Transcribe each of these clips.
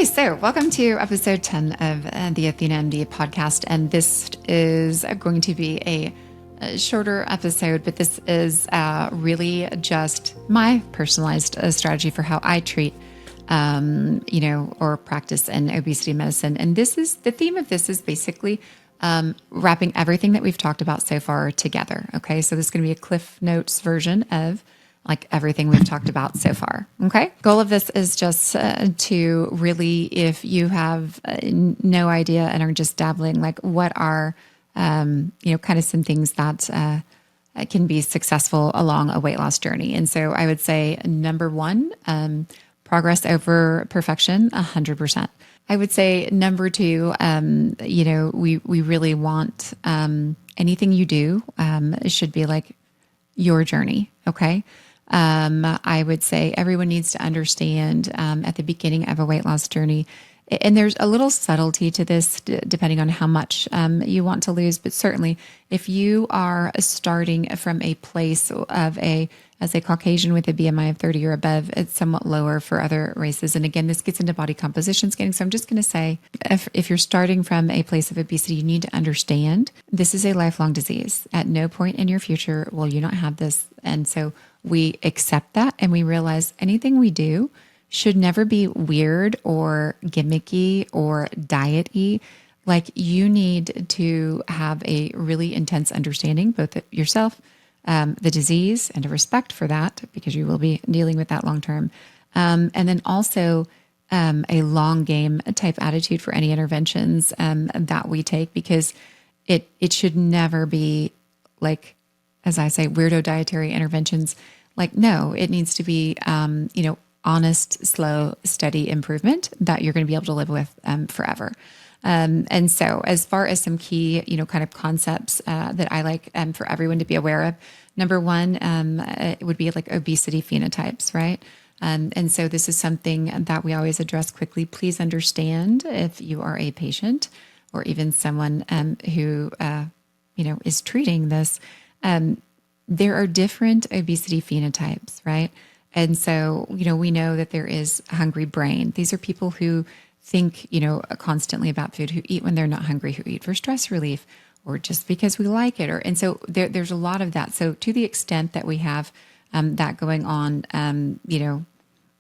Okay, so welcome to episode 10 of the Athena MD podcast. And this is going to be a shorter episode, but this is really just my personalized strategy for how I treat, or practice in obesity medicine. And this is the theme of this is basically wrapping everything that we've talked about so far together. Okay, so this is going to be a Cliff Notes version of like everything we've talked about so far. Okay. Goal of this is just to really, if you have no idea and are just dabbling, like what are, kind of some things that can be successful along a weight loss journey. And so I would say number one, progress over perfection, 100%. I would say number two, we really want anything you do should be like your journey. Okay. I would say everyone needs to understand at the beginning of a weight loss journey, and there's a little subtlety to this depending on how much you want to lose. But certainly if you are starting from a place of as a Caucasian with a BMI of 30 or above, it's somewhat lower for other races. And again, this gets into body composition scanning. So I'm just going to say, if you're starting from a place of obesity, you need to understand this is a lifelong disease. At no point in your future will you not have this. And so we accept that and we realize anything we do should never be weird or gimmicky or diet-y. Like you need to have a really intense understanding, both of yourself, the disease, and a respect for that because you will be dealing with that long term. And then also a long game type attitude for any interventions that we take, because it should never be like, as I say, weirdo dietary interventions. Like, no, it needs to be, honest, slow, steady improvement that you're going to be able to live with forever. And so as far as some key, kind of concepts that I like for everyone to be aware of, number one, it would be like obesity phenotypes, right? And so this is something that we always address quickly. Please understand if you are a patient or even someone who, is treating this, there are different obesity phenotypes, right? And so, we know that there is hungry brain. These are people who think, constantly about food, who eat when they're not hungry, who eat for stress relief or just because we like it. And so there's a lot of that. So to the extent that we have that going on,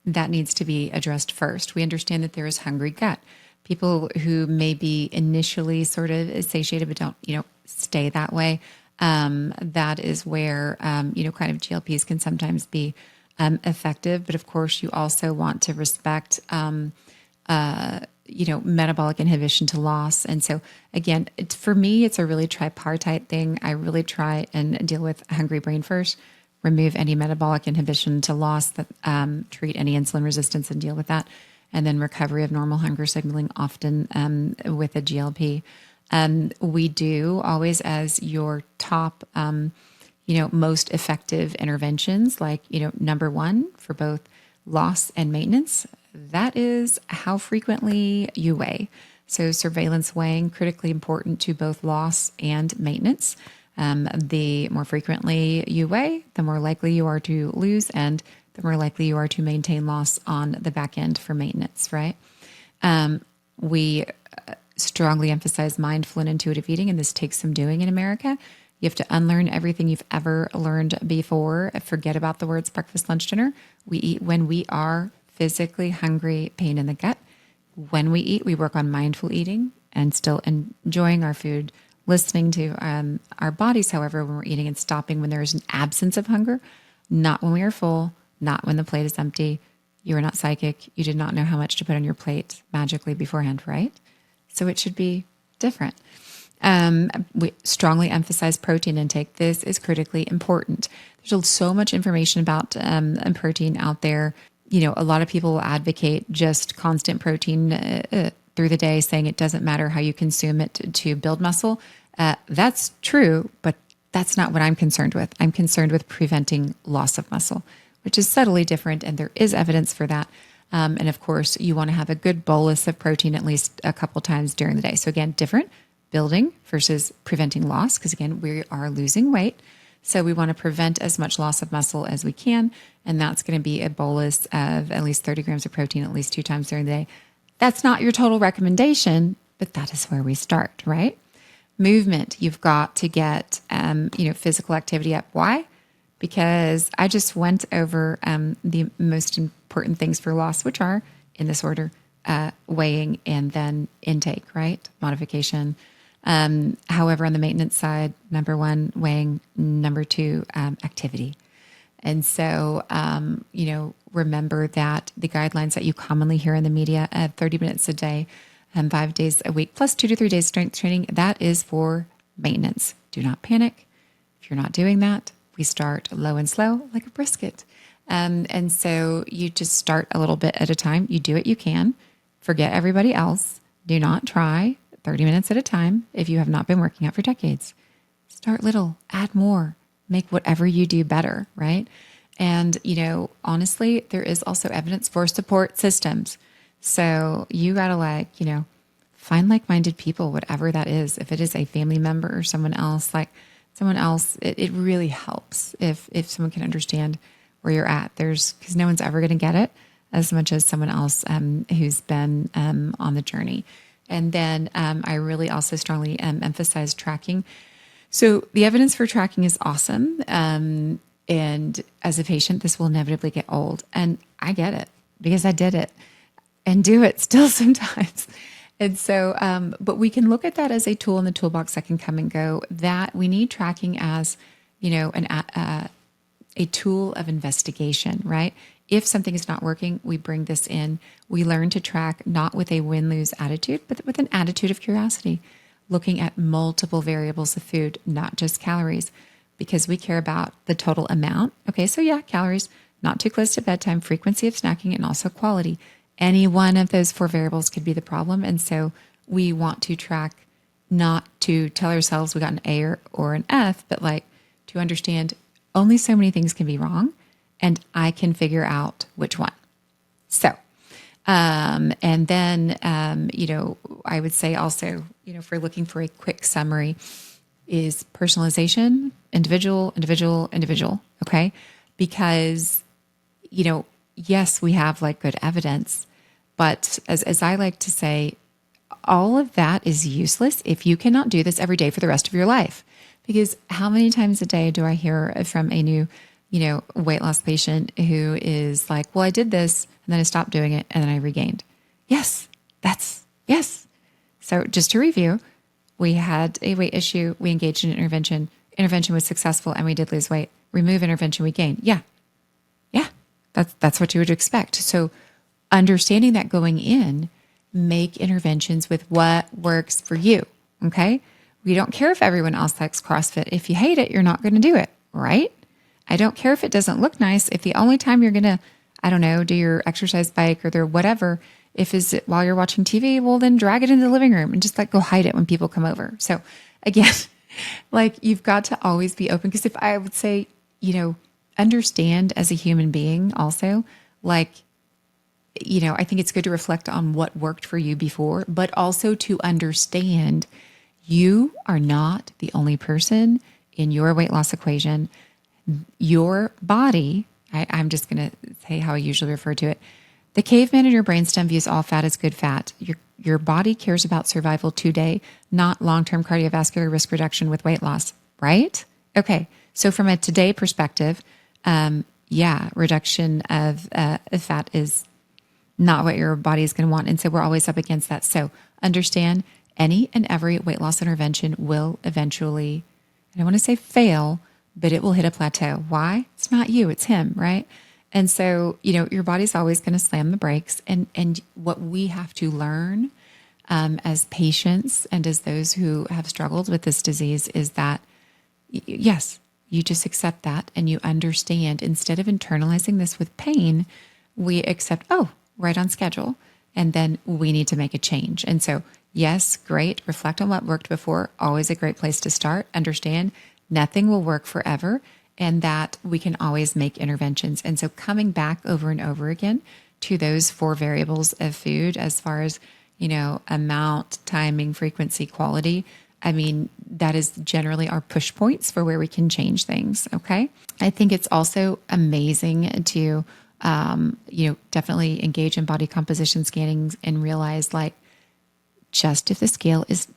that needs to be addressed first. We understand that there is hungry gut. People who may be initially sort of satiated but don't, stay that way. That is where, kind of GLPs can sometimes be effective. But of course, you also want to respect, metabolic inhibition to loss. And so again, for me, it's a really tripartite thing. I really try and deal with hungry brain first, remove any metabolic inhibition to loss, that treat any insulin resistance and deal with that. And then recovery of normal hunger signaling, often with a GLP. We do always, as your top, most effective interventions, like, number one for both loss and maintenance, that is how frequently you weigh. So surveillance weighing, critically important to both loss and maintenance. The more frequently you weigh, the more likely you are to lose, and the more likely you are to maintain loss on the back end for maintenance, right? We strongly emphasize mindful and intuitive eating, and this takes some doing in America. You have to unlearn everything you've ever learned before. Forget about the words breakfast, lunch, dinner. We eat when we are physically hungry, pain in the gut. When we eat, we work on mindful eating and still enjoying our food, listening to our bodies, however, when we're eating, and stopping when there is an absence of hunger, not when we are full, not when the plate is empty. You are not psychic. You did not know how much to put on your plate magically beforehand, right? So it should be different. We strongly emphasize protein intake. This is critically important. There's so much information about protein out there. A lot of people will advocate just constant protein through the day, saying it doesn't matter how you consume it to build muscle. That's true, but that's not what I'm concerned with. I'm concerned with preventing loss of muscle, which is subtly different, and there is evidence for that. And of course, you want to have a good bolus of protein at least a couple times during the day. So again, different building versus preventing loss, because again, we are losing weight. So we want to prevent as much loss of muscle as we can. And that's going to be a bolus of at least 30 grams of protein at least 2 times during the day. That's not your total recommendation, but that is where we start, right? Movement, you've got to get, physical activity up. Why? Because I just went over the most important things for loss, which are in this order: weighing and then intake, right? Modification. However, on the maintenance side, number one, weighing; number two, activity. And so, remember that the guidelines that you commonly hear in the media at 30 minutes a day and 5 days a week, plus 2 to 3 days strength training, that is for maintenance. Do not panic. If you're not doing that, we start low and slow like a brisket. And so you just start a little bit at a time. You do what you can. Forget everybody else. Do not try 30 minutes at a time if you have not been working out for decades. Start little, add more, make whatever you do better, right? And, honestly, there is also evidence for support systems. So you got to find like-minded people, whatever that is. If it is a family member or someone else, it really helps if someone can understand where you're at. Because no one's ever going to get it as much as someone else who's been on the journey. And then I really also strongly emphasize tracking. So the evidence for tracking is awesome. And as a patient, this will inevitably get old. And I get it because I did it and do it still sometimes. And so, but we can look at that as a tool in the toolbox that can come and go. That we need tracking as, a tool of investigation, right? If something is not working, we bring this in. We learn to track not with a win-lose attitude, but with an attitude of curiosity, looking at multiple variables of food, not just calories, because we care about the total amount. Okay, so yeah, calories, not too close to bedtime, frequency of snacking, and also quality. Any one of those 4 variables could be the problem. And so we want to track, not to tell ourselves we got an A or an F, but to understand only so many things can be wrong, and I can figure out which one. So, and then, I would say also, if we're looking for a quick summary, is personalization, individual, okay? Because, yes, we have good evidence, but as I like to say, all of that is useless if you cannot do this every day for the rest of your life. Because how many times a day do I hear from a new, weight loss patient who is like, well, I did this and then I stopped doing it and then I regained. Yes. So just to review, we had a weight issue. We engaged in an intervention. Intervention was successful and we did lose weight. Remove intervention, we gained. Yeah. That's what you would expect. So understanding that going in, make interventions with what works for you. Okay. We don't care if everyone else likes CrossFit. If you hate it, you're not going to do it, right? I don't care if it doesn't look nice. If the only time you're going to, do your exercise bike or their whatever, if is it while you're watching TV, well, then drag it into the living room and just go hide it when people come over. So again, you've got to always be open. Because if I would say, understand as a human being also, I think it's good to reflect on what worked for you before, but also to understand you are not the only person in your weight loss equation. Your body, I'm just going to say how I usually refer to it. The caveman in your brainstem views all fat as good fat. Your body cares about survival today, not long-term cardiovascular risk reduction with weight loss, right? Okay, so from a today perspective, reduction of fat is not what your body is going to want. And so we're always up against that. So understand any and every weight loss intervention will eventually, I don't want to say fail, but it will hit a plateau. Why? It's not you, it's him, right? And so, your body's always going to slam the brakes. And what we have to learn as patients and as those who have struggled with this disease is that, yes, you just accept that and you understand. Instead of internalizing this with pain, we accept, right on schedule. And then we need to make a change. And so, yes, great. Reflect on what worked before. Always a great place to start. Understand nothing will work forever and that we can always make interventions. And so coming back over and over again to those 4 variables of food as far as, amount, timing, frequency, quality, that is generally our push points for where we can change things. Okay. I think it's also amazing to definitely engage in body composition scanning and realize like, just if the scale is,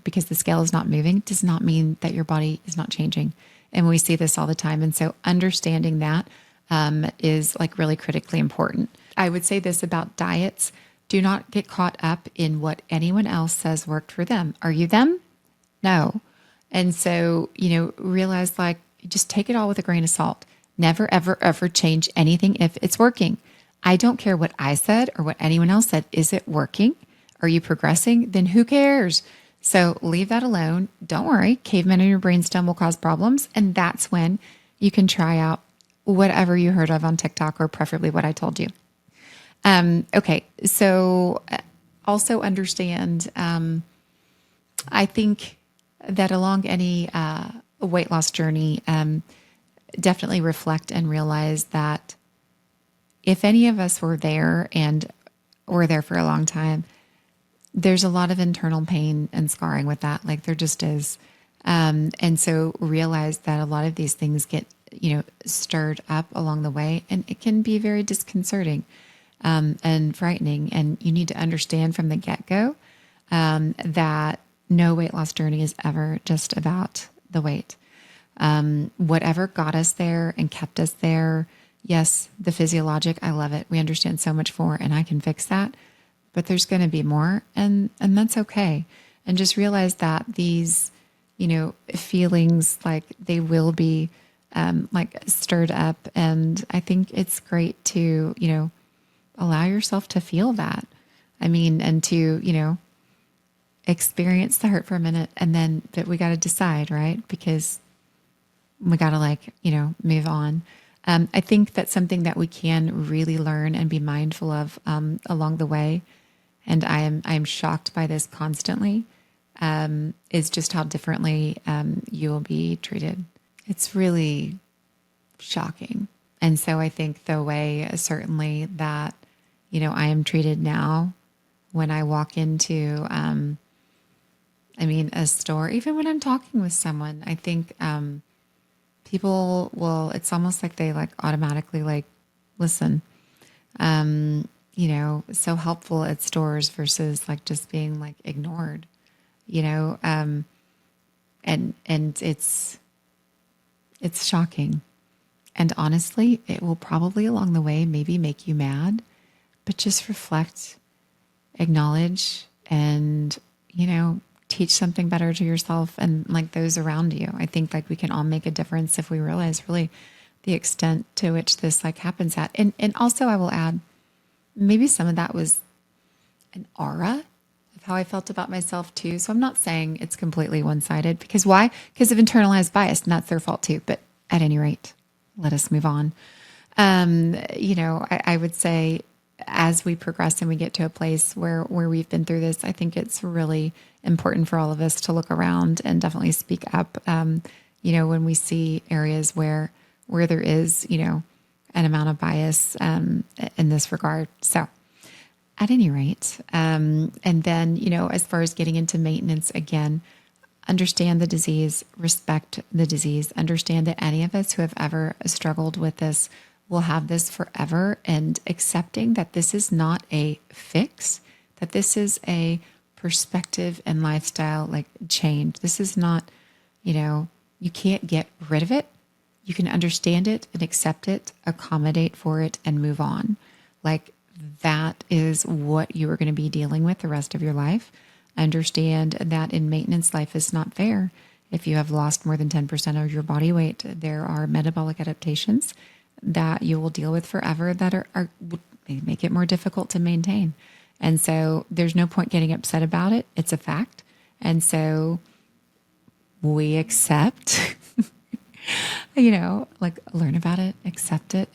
because the scale is not moving does not mean that your body is not changing. And we see this all the time. And so understanding that is like really critically important. I would say this about diets. Do not get caught up in what anyone else says worked for them. Are you them? No. And so, realize like, just take it all with a grain of salt. Never, ever, ever change anything if it's working. I don't care what I said or what anyone else said. Is it working? Are you progressing? Then who cares? So leave that alone. Don't worry. Cavemen in your brainstem will cause problems. And that's when you can try out whatever you heard of on TikTok, or preferably what I told you. Okay. So also understand, I think that along any weight loss journey, definitely reflect and realize that if any of us were there and were there for a long time, there's a lot of internal pain and scarring with that. Like there just is. And so realize that a lot of these things get, stirred up along the way, and it can be very disconcerting and frightening. And you need to understand from the get-go that no weight loss journey is ever just about the weight. Whatever got us there and kept us there, yes, the physiologic, I love it. We understand so much more, and I can fix that. But there's going to be more, and that's okay. And just realize that these, feelings, like they will be like stirred up. And I think it's great to, allow yourself to feel that. I mean, and to, experience the hurt for a minute, and then, but we got to decide, right? Because we got to move on. I think that's something that we can really learn and be mindful of along the way. And I am shocked by this constantly, is just how differently you will be treated. It's really shocking. And so I think the way certainly that, I am treated now when I walk into, a store, even when I'm talking with someone, I think people will, it's almost like they like automatically like, listen, so helpful at stores versus like just being like ignored, and it's shocking. And honestly, it will probably along the way maybe make you mad, but just reflect, acknowledge, and, teach something better to yourself and like those around you. I think like we can all make a difference if we realize really the extent to which this like happens at. And also I will add, maybe some of that was an aura of how I felt about myself too. So I'm not saying it's completely one-sided, because why? Because of internalized bias, and that's their fault too. But at any rate, let us move on. I would say as we progress and we get to a place where we've been through this, I think it's really important for all of us to look around and definitely speak up, when we see areas where there is, an amount of bias in this regard. So at any rate, and then, as far as getting into maintenance, again, understand the disease, respect the disease, understand that any of us who have ever struggled with this will have this forever, and accepting that this is not a fix, that this is a perspective and lifestyle like change. This is not, you can't get rid of it. You can understand it and accept it, accommodate for it, and move on. Like that is what you are going to be dealing with the rest of your life. Understand that in maintenance, life is not fair. If you have lost more than 10% of your body weight, there are metabolic adaptations that you will deal with forever that are make it more difficult to maintain. And so there's no point getting upset about it. It's a fact. And so we accept, learn about it, accept it,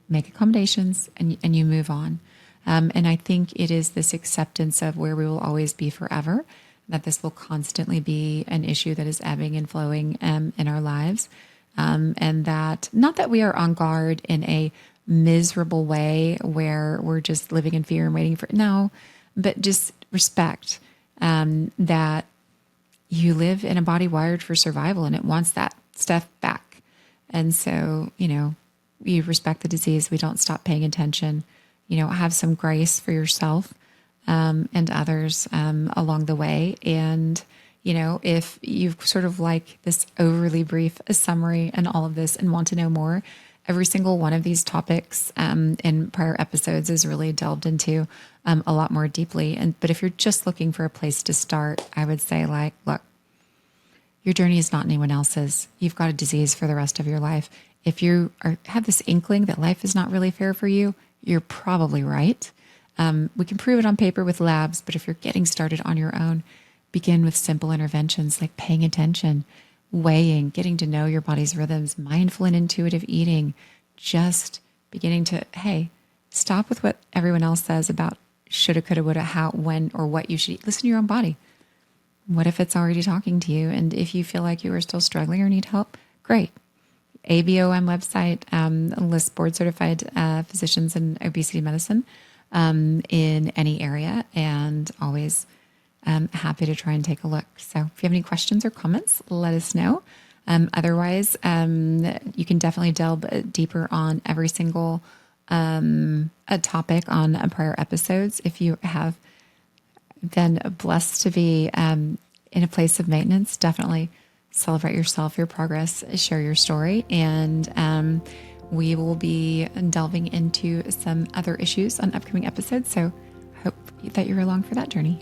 make accommodations, and you move on. And I think it is this acceptance of where we will always be forever, that this will constantly be an issue that is ebbing and flowing in our lives. And that not that we are on guard in a miserable way where we're just living in fear and waiting for, no, but just respect that you live in a body wired for survival, and it wants that stuff back. And so, we respect the disease. We don't stop paying attention. Have some grace for yourself and others along the way. And, if you've sort of like this overly brief summary and all of this and want to know more, every single one of these topics in prior episodes is really delved into a lot more deeply. But if you're just looking for a place to start, I would say look, your journey is not anyone else's. You've got a disease for the rest of your life. If you have this inkling that life is not really fair for you, you're probably right. We can prove it on paper with labs, but if you're getting started on your own, begin with simple interventions like paying attention, weighing, getting to know your body's rhythms, mindful and intuitive eating, just beginning to, hey, stop with what everyone else says about shoulda, coulda, woulda, how, when, or what you should eat. Listen to your own body. What if it's already talking to you? And if you feel like you are still struggling or need help, great. ABOM website lists board certified physicians in obesity medicine in any area, and always happy to try and take a look. So if you have any questions or comments, let us know. Otherwise, you can definitely delve deeper on every single a topic on prior episodes. If you have been blessed to be in a place of maintenance, definitely celebrate yourself, your progress, share your story, and we will be delving into some other issues on upcoming episodes. So hope that you're along for that journey.